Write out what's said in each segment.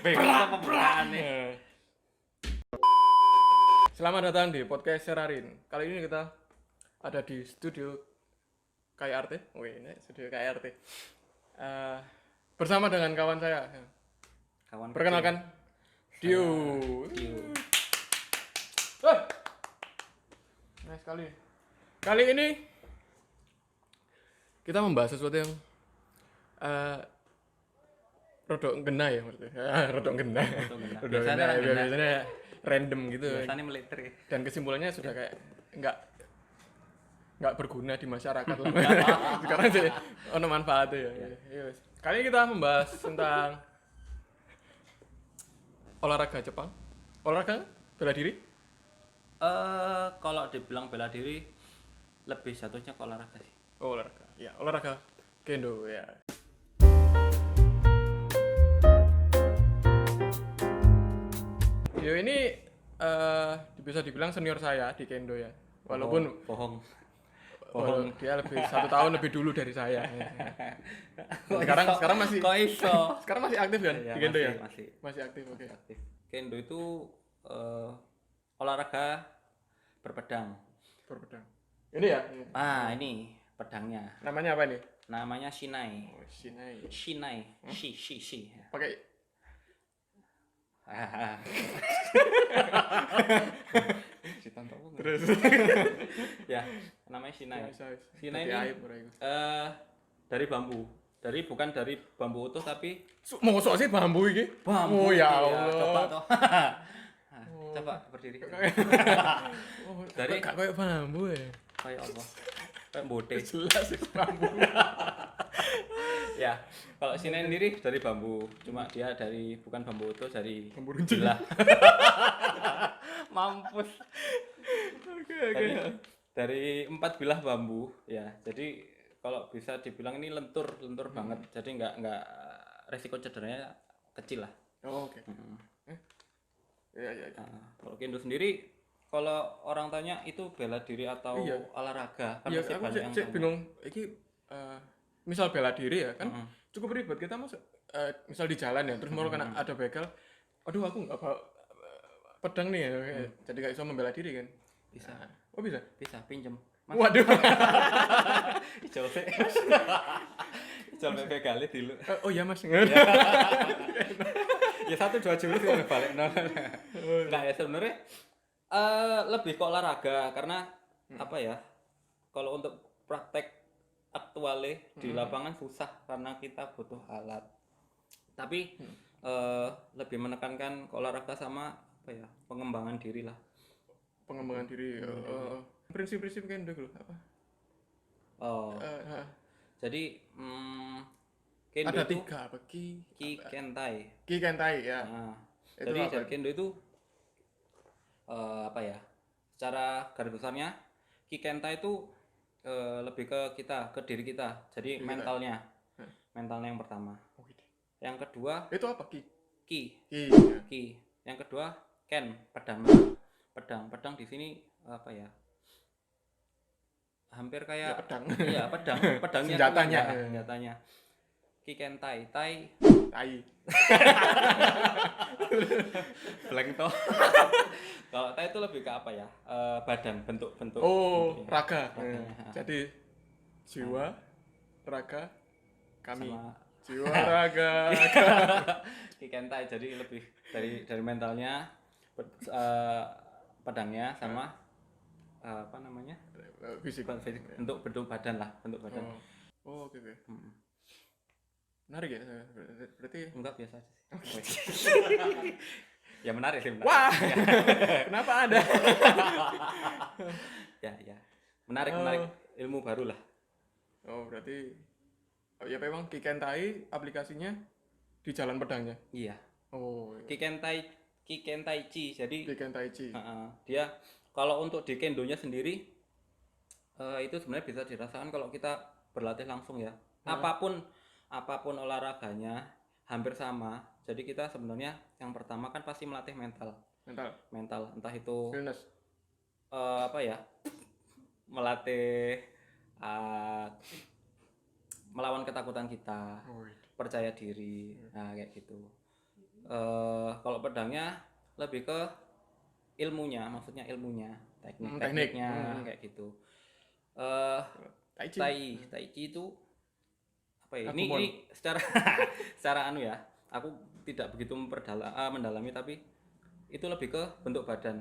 Bengkel pembukaan nih. Selamat datang di podcast Serarin. Kali ini kita ada di studio KRT. Ini studio KRT. Bersama dengan kawan saya. Kawan Perkenalkan, Dio. Nah sekali. Kali ini kita membahas sesuatu yang rodok ngena ya maksudnya. Rodok ngena. Biasanya random gitu. Biasanya militer. Dan kesimpulannya sudah kayak nggak berguna di masyarakat lah. Sekarang sih ono manfaatnya ya. Yes. Kali ini kita membahas tentang olahraga Jepang. Olahraga bela diri? Kalau dibilang bela diri lebih jatuhnya ke olahraga sih. Oh, olahraga. Ya, olahraga kendo ya. Yo ini bisa dibilang senior saya di kendo ya. Walaupun bohong. Dia lebih 1 tahun lebih dulu dari saya. Sekarang masih. Kok iso? Sekarang masih aktif kan Ya, di kendo ya? Masih aktif, oke. aktif. Kendo itu olahraga berpedang. Ini ya? Ini pedangnya. Namanya apa nih? Namanya shinai. Oh, shinai. Shinai. Shi. Pakai terus. Ya, namanya shinai. Shinai ini aib, bukan dari bambu utuh tapi mosok sih bambu iki? bambu. Oh ya iya. Allah. Coba toh. Coba berdiri. Dari kayak bambu ya. Kayak apa? Kayak bote. Jelas bambu. Ya, kalau shinai sendiri dari bambu, cuma dia bukan bambu utuh, dari Bambu runcing. Mampus. Oke. Dari 4 bilah bambu, ya. Jadi kalau bisa dibilang ini lentur banget. Jadi nggak resiko cederanya kecil lah. Oh, oke. Ya. Kalau kendo sendiri, kalau orang tanya itu bela diri atau olahraga, kan Iya, masih aku banyak yang cek tanya. bingung. Iki misal bela diri ya kan cukup ribet kita misal di jalan ya terus mau kena ada begal. Aduh aku nggak bawa pedang nih ya. Jadi nggak bisa membela diri kan? Bisa. Oh bisa? Bisa pinjem. Waduh. Ijol begalnya dulu. Oh iya mas. Ya 1-2 jurus ya balik. Nah ya sebenarnya lebih ke olahraga karena apa ya? Kalau untuk praktek aktualnya di lapangan susah karena kita butuh alat. Tapi lebih menekankan ke olahraga sama apa ya? Pengembangan diri lah. Pengembangan diri. Prinsip-prinsip kendo dulu apa? Jadi kendo ada itu 3 apa Kikentai. Kikentai ya. Jadi kendo itu apa ya? Secara garis besarnya Kikentai itu lebih ke kita, ke diri kita. Jadi mentalnya yang pertama. Yang kedua Itu apa ki. Ya. Yang kedua ken, pedang di sini apa ya? Hampir kayak pedang. Iya, pedangnya senjatanya. Kikentai, tai. Blank toh. Kalau tai itu lebih ke apa ya? Badan, bentuk. Oh, bentuknya. raga. Raganya. Jadi jiwa, raga, kami. Sama Jiwa, raga. Kikentai jadi lebih dari mentalnya, pedangnya sama apa namanya? Fisik. Bentuk badan lah, bentuk badan. Oh, oke. Menarik ya? Berarti Enggak biasa aja sih. Ya menarik sih. Wah. Kenapa ada? Ya. Menarik ilmu baru lah. Oh, berarti ya memang Kikentai aplikasinya di jalan pedangnya. Iya. Oh. Kikentai Chi. Jadi Kikentai Chi. Dia kalau untuk di kendonya sendiri itu sebenarnya bisa dirasakan kalau kita berlatih langsung ya. Apapun olahraganya hampir sama. Jadi kita sebenarnya yang pertama kan pasti melatih mental. Entah itu apa ya? Melatih melawan ketakutan kita, Oh, percaya diri, nah kayak gitu. Kalau pedangnya lebih ke ilmunya, maksudnya ilmunya, teknik. tekniknya kayak gitu. eh Tai Chi. Tai Chi itu apa ya? Agumon. Ini secara secara anu ya. Aku tidak begitu mendalami tapi itu lebih ke bentuk badan,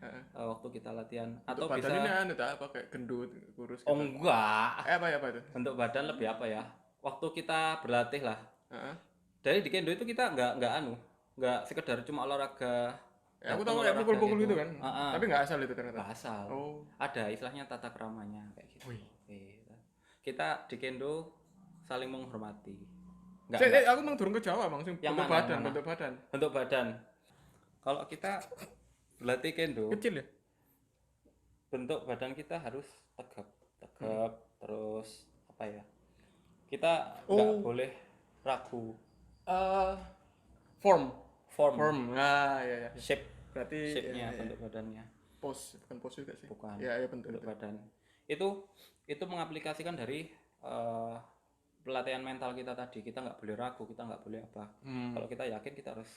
Heeh. waktu kita latihan Untuk atau badan bisa ini anu tak apa kayak gendut, kurus oh gitu. enggak. Apa itu? Bentuk badan lebih apa ya? Waktu kita berlatih lah. Heeh. Dari di kendo itu kita nggak anu, nggak sekedar cuma olahraga Ya, aku datang tahu kayak olahraga pukul-pukul gitu kan. Ah, Tapi nggak asal itu ternyata. nggak asal. Oh. Ada istilahnya tata keramanya kayak gitu. Wih. Gitu. Kita di kendo saling menghormati. Aku mang turun ke Jawa, Mang, sing Yang bentuk mana, badan, yang mana? bentuk badan. Bentuk badan. Kalau kita berlatih kendo, Kecil ya? bentuk badan kita harus tegap, terus apa ya? Kita nggak Oh. boleh ragu. Form. Form, Ya. shape, Berarti shape-nya, ya. bentuk badannya. Pose, bukan pose juga sih. Bukan. Ya, bentuk badan. Itu mengaplikasikan dari pelatihan mental kita tadi. Kita nggak boleh ragu, kita nggak boleh apa. Kalau kita yakin kita harus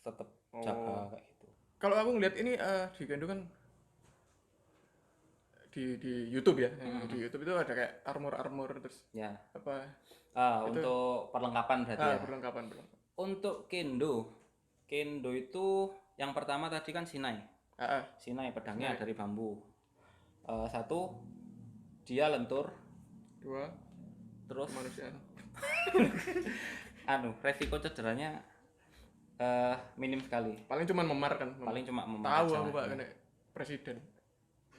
tetap jaga kayak gitu. Kalau aku ngeliat ini di kendo kan di YouTube ya. Di YouTube itu ada kayak armor terus Ya. apa? Untuk perlengkapan berarti ya. Perlengkapan. Untuk kendo itu yang pertama tadi kan Shinai. Shinai pedangnya dari bambu. Satu, dia lentur. Dua, Terus manusia. resiko cederanya minim sekali. Paling cuma memar kan. Paling cuma memar Tahu aja aku lah. Pak kena presiden.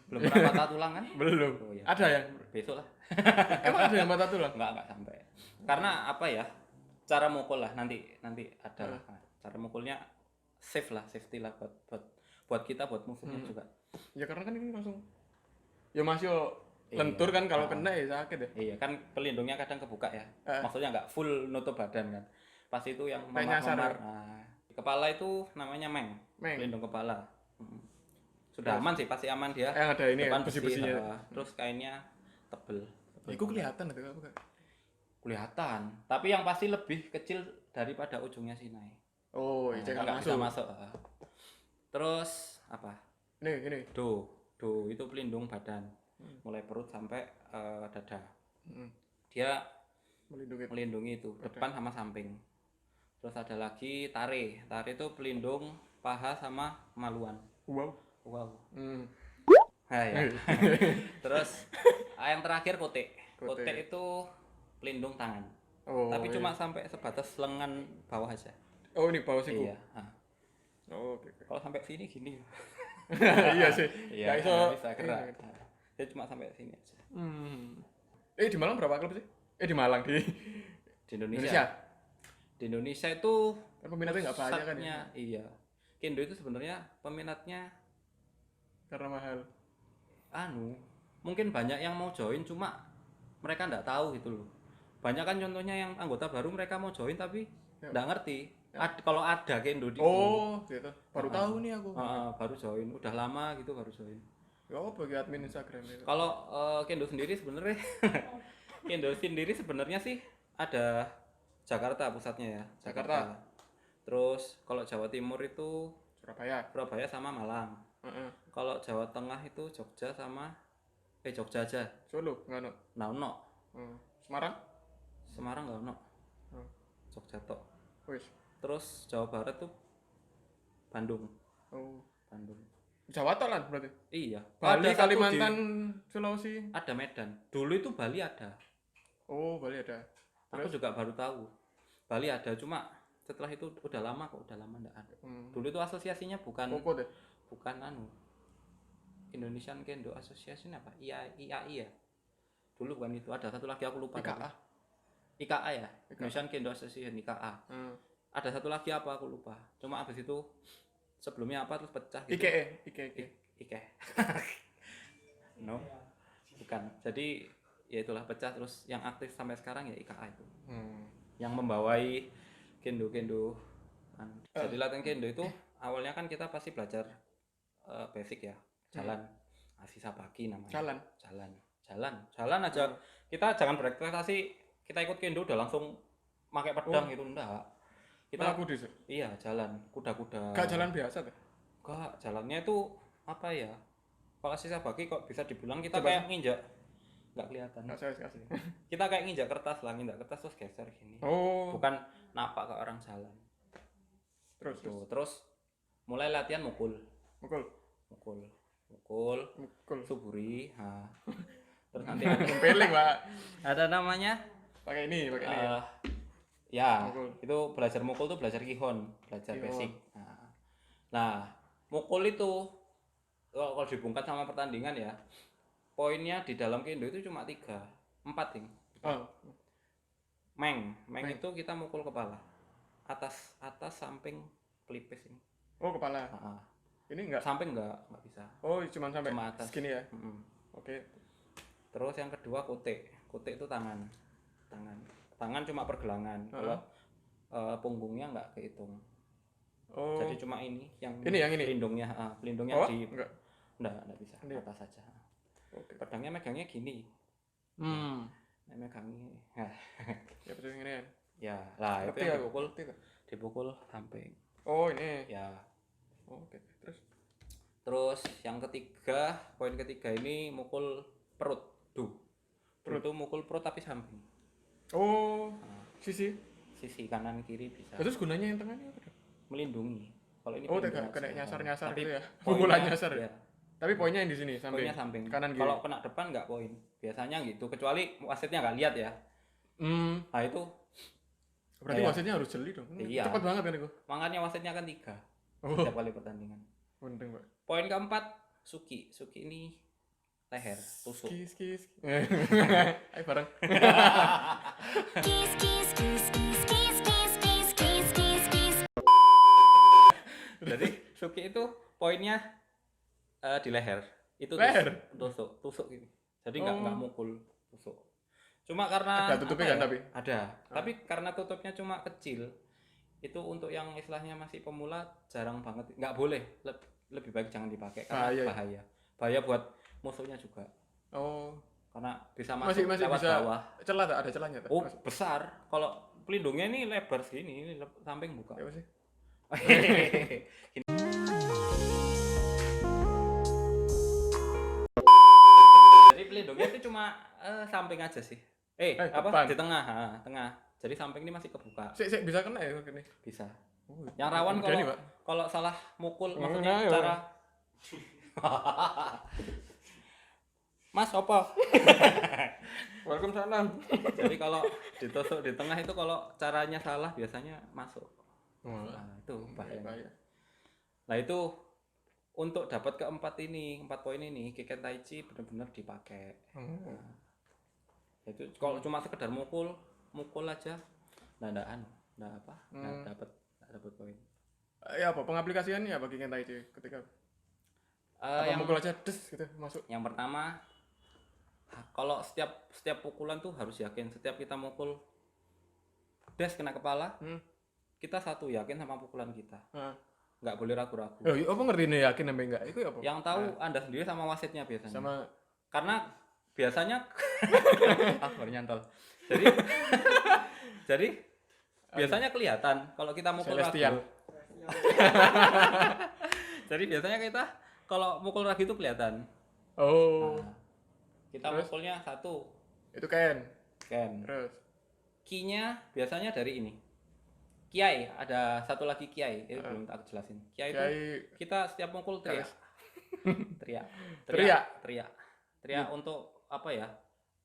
Belum pernah patah tulang kan? Belum. Oh, ya. Ada ya? Besok lah. Emang ada yang patah tulang? Enggak sampai. Karena apa ya? Cara mukul lah nanti ada lah. Cara mukulnya safety lah buat kita, buat musuhnya juga. Ya karena kan ini langsung ya masih lentur kan kalau kena ya sakit ya. Iya kan pelindungnya kadang kebuka ya. Maksudnya nggak full nutup badan kan. Pas itu yang nyasar. Nah, kepala itu namanya meng. Pelindung kepala. Sudah aman sih, pasti aman dia. Yang ada ini depan ya, besi-besinya. Terus kainnya tebel. Itu kelihatan itu apa? Kelihatan, tapi yang pasti lebih kecil daripada ujungnya Sinai. Oh, Nah, jangan nggak bisa masuk. Terus apa? Ini. Do itu pelindung badan, mulai perut sampai dada. Dia melindungi itu depan sama samping. Terus ada lagi tare itu pelindung paha sama kemaluan. Wow. Nah, ya. Terus yang terakhir kote itu pelindung tangan. Tapi cuma sampai sebatas lengan bawah aja. Oh, ini bawah siku. Iya. Oke. Kalau sampai sini gini. Iya sih. Iya, bisa gerak. Dia cuma sampai sini aja. Di Malang berapa klub sih? Di Malang di Indonesia. Di Indonesia itu peminatnya nggak banyak kan ya? Iya. Kendo itu sebenarnya peminatnya karena mahal. Mungkin banyak yang mau join cuma mereka nggak tahu gitu loh. Banyak kan contohnya yang anggota baru mereka mau join tapi nggak ngerti. Kalau ada kendo di gitu. Baru tahu nih aku. Baru join, udah lama gitu baru join. Ya bagi admin Instagram itu. Kalau kendo sendiri sebenarnya sih ada Jakarta pusatnya ya. Jakarta. Terus kalau Jawa Timur itu Surabaya sama Malang. Kalau Jawa Tengah itu Jogja sama Jogja aja. Solo nggak no. Nah, Semarang nggak no. Jogja tok. Terus Jawa Barat tuh Bandung. Bandung. Jawa tok lah berarti. Iya. Bali, Kalimantan, Sulawesi. Ada Medan. Dulu itu Bali ada. Bali ada. Aku juga baru tahu. Bali ada, cuma setelah itu udah lama enggak ada. Dulu itu asosiasinya bukan Indonesian Kendo Association apa? IAI ya. Dulu bukan itu, ada satu lagi aku lupa. IKA ya. Indonesian Kendo Association IKA. Ada satu lagi apa aku lupa. Cuma abis itu sebelumnya apa terus pecah gitu. IKE. No. Bukan. Jadi ya itulah pecah terus yang aktif sampai sekarang ya IKA itu. Yang membawai kendo. Jadi latihan kendo itu awalnya kan kita pasti belajar basic ya. Jalan. Asisa baki namanya. Jalan. jalan aja. Kita jangan berekspektasi kita ikut kendo udah langsung pakai pedang gitu, enggak. Kita Malah kudu sih. iya jalan kuda-kuda. Gak jalan biasa tuh. Enggak, jalannya itu apa ya? Kalau sisa bagi kok bisa dibilang kita Coba kayak nginjak, nggak kelihatan. Kasih. Kita kayak nginjak kertas lah, nginjak kertas terus geser gini. Oh. Bukan napak ke orang jalan. Terus. Terus mulai latihan mukul, Mukul. suburi. Nah. Terus nanti ada, Peling, Pak. ada namanya. Pakai ini. Ya, Mukul. itu belajar mukul tuh belajar kihon, belajar Kihon. basic. Nah, mukul itu kalau dibungkat sama pertandingan ya, poinnya di dalam kendo itu cuma 4 nih. Oh. Meng itu kita mukul kepala, atas samping pelipis ini. Oh, kepala. Ini enggak. Samping enggak bisa. Oh, cuma sampai Cuma atas. segini ya. Mm-mm. Oke. Terus yang kedua kote itu tangan cuma pergelangan. Kalau punggungnya enggak kehitung. Oh. Jadi cuma ini yang ini. pelindungnya Oh, di enggak bisa Ini. atas saja. Oke. Pedangnya megangnya gini. Megangnya. Ya betul ini kan. Ya, lah itu Ngerti yang aku. dipukul samping. Oh, ini. Ya. Oke. Terus yang ketiga, poin ketiga ini mukul perut. Perut itu mukul perut tapi samping. Oh. Sisi Kanan kiri bisa. Terus gunanya yang tengahnya apa? Melindungi. Kalau ini tidak kena nyasar-nyasar tapi gitu ya. poinnya- Pukulan nyasar. ya. Tapi poinnya yang di sini samping. Poinnya samping. Kanan kiri. Kalau kena depan nggak poin. Biasanya gitu, kecuali wasitnya nggak lihat ya. Nah itu Berarti kayak- wasitnya harus jeli dong. Iya. Cepat banget kan itu. makanya wasitnya kan 3 Oh. setiap kali pertandingan. Penting, Pak. Poin keempat, suki ini leher, tusuk. Skis. Ayo bareng. Jadi suki itu poinnya di leher. Itu Leher? tusuk ini. Jadi nggak mukul, tusuk. Cuma karena Ada tutupnya apa kan ya? tapi? Ada. Tapi karena tutupnya cuma kecil, itu untuk yang istilahnya masih pemula jarang banget. Nggak boleh. Lebih baik jangan dipakai karena bahaya. Bahaya buat musuhnya juga. Oh. Karena bisa masuk Masih lewat bisa bawah. celah tak? Ada celahnya tak? Oh, besar. Kalau pelindungnya ini lebar segini, ini samping buka. Ya sih. Jadi pelindungnya itu cuma samping aja sih. Apa depan. di tengah, tengah. Jadi samping ini masih kebuka. Sik bisa kena ya gini. Bisa. Oh, Yang rawan udah nih, Pak. kalau salah mukul Nah, maksudnya ya. cara Mas apa? Waalaikumsalam. Jadi kalau ditusuk di tengah itu kalau caranya salah biasanya masuk. Nah, itu bahaya. Nah, itu untuk dapat keempat ini, 4 poin ini, Kiken Taichi benar-benar dipakai. Nah, itu kalau cuma sekedar mukul aja, enggak dapat poin. Ya apa pengaplikasiannya apa Kiken Taichi ketika Yang mukul aja des gitu masuk. Yang pertama, kalau setiap pukulan tuh harus yakin. Setiap kita mukul des kena kepala, kita satu yakin sama pukulan kita. Nggak boleh ragu-ragu. Oh, apa ngerti nih yakin sampai enggak? Itu apa? Yang tahu Anda sendiri sama wasitnya biasanya. Sama Karena biasanya baru nyantol. Jadi biasanya kelihatan kalau kita mukul Celestial. ragu. Jadi biasanya kita kalau mukul ragu itu kelihatan. Oh. Nah, kita Terus? mukulnya satu. Itu Ken. Terus ki-nya biasanya dari ini. Kiai, ada satu lagi kiai, itu belum tak jelasin. Kiai itu kita setiap mukul teriak. Teriak untuk apa ya?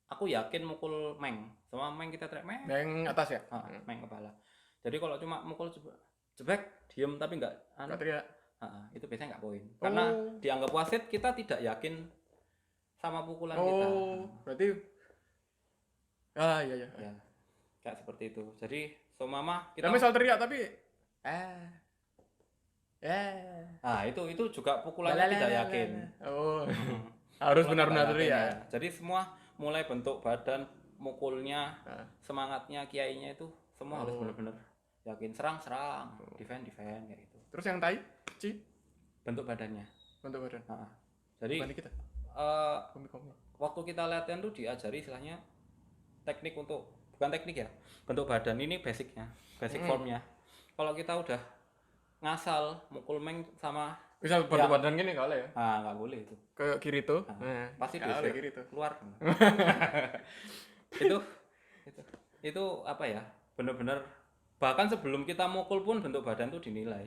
Aku yakin mukul meng. Sama meng kita teriak meng. Yang atas ya? Meng kepala. Jadi kalau cuma mukul jebek, diem tapi enggak teriak. Itu biasanya enggak poin. Karena dianggap wasit kita tidak yakin sama pukulan kita. Berarti iya. Ya, kayak seperti itu. Jadi mama kita misal teriak tapi itu juga pukulannya tidak yakin. Harus Pukulan benar-benar tidak teriak. yakin, ya. Jadi semua mulai bentuk badan, mukulnya, semangatnya kiainya itu semua harus benar-benar yakin. Serang, defend kayak gitu. Terus yang Tai Chi Bentuk badannya. bentuk badan. Jadi Bukan kita. eh Komik-komik. waktu kita latihan tuh diajari istilahnya teknik untuk bukan teknik ya, bentuk badan ini basicnya, basic formnya. Kalau kita udah ngasal mukul meng sama Misal bentuk badan gini nggak boleh ya? nggak boleh itu. Kayak Kirito. Nah, Pasti nggak boleh diusir Kirito. keluar. itu itu apa ya? Bener-bener bahkan sebelum kita mukul pun bentuk badan tuh dinilai.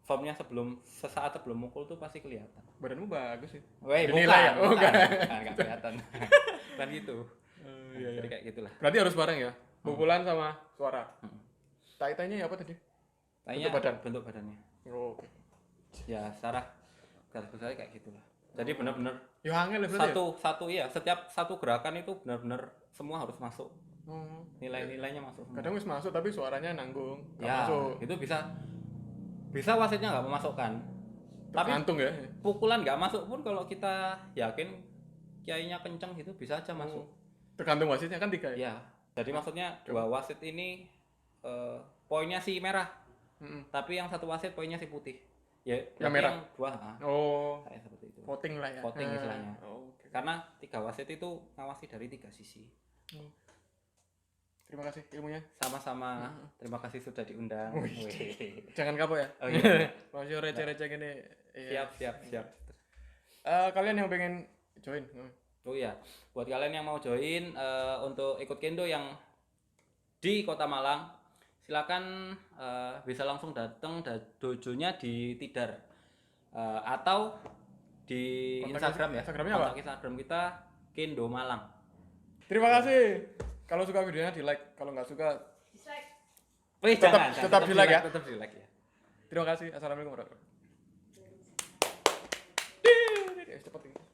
Formnya sesaat sebelum mukul tuh pasti kelihatan. Badanmu bagus sih. Weh, Dinilai ya? Oh, bukan, nggak kelihatan. Kan gitu. Iya, Jadi kayak gitulah. Berarti harus bareng ya? Pukulan sama suara. Tai-tainya apa tadi? Tanya bentuk badannya. Oh, oke. Ya, secara garis besarnya kayak gitulah. Jadi benar-benar Ya angel ya berarti. satu iya, setiap satu gerakan itu benar-benar semua harus masuk. Nilai-nilainya masuk. Kadang wis masuk tapi suaranya nanggung. Nggak Ya, masuk. itu bisa wasitnya nggak memasukkan. Tapi Tergantung ya. pukulan nggak masuk pun kalau kita yakin kiainya kenceng gitu bisa aja masuk. Tergantung wasitnya kan 3 ya. Ya, jadi maksudnya dua wasit ini poinnya si merah, tapi yang satu wasit poinnya si putih. Ya, Yang merah. Yang dua, Oh, kayak seperti itu. voting lah ya. Voting istilahnya. Oh, oke. Karena 3 wasit itu ngawasi dari 3 sisi. Terima kasih ilmunya. Sama-sama. Terima kasih sudah diundang. Wih. Jangan kapok ya. Oh iya. Masih receh-receh gini. Iya. Siap. Kalian yang pengen join? Oh iya, buat kalian yang mau join untuk ikut kendo yang di Kota Malang, silakan bisa langsung datang dojonya di Tidar atau di Instagram ya. Instagramnya apa? Kontak Instagram kita Kendo Malang. Terima kasih. Kalau suka videonya di like, kalau nggak suka Wih, Tetap- jangan, tetap di like ya? Tetap di like ya. terima kasih. Assalamualaikum warahmatullahi wabarakatuh. Cepet ini.